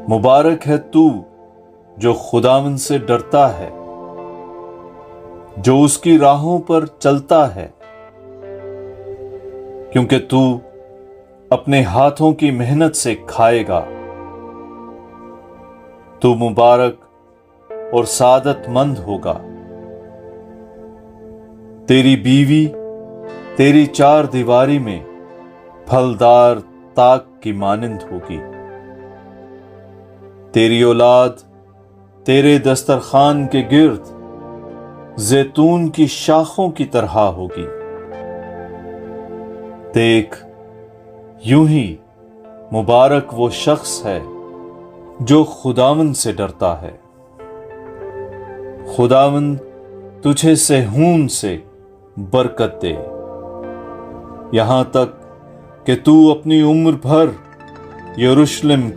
مبارک ہے تو جو خداوند سے ڈرتا ہے، جو اس کی راہوں پر چلتا ہے، کیونکہ تو اپنے ہاتھوں کی محنت سے کھائے گا۔ تو مبارک اور سعادت مند ہوگا۔ تیری بیوی تیری چار دیواری میں پھلدار طاق کی مانند ہوگی۔ تیری اولاد تیرے دسترخوان کے گرد زیتون کی شاخوں کی طرح ہوگی۔ دیکھ، یوں ہی مبارک وہ شخص ہے جو خداوند سے ڈرتا ہے۔ خداوند تجھے صہیون سے برکت دے، یہاں تک کہ تو اپنی عمر بھر یروشلم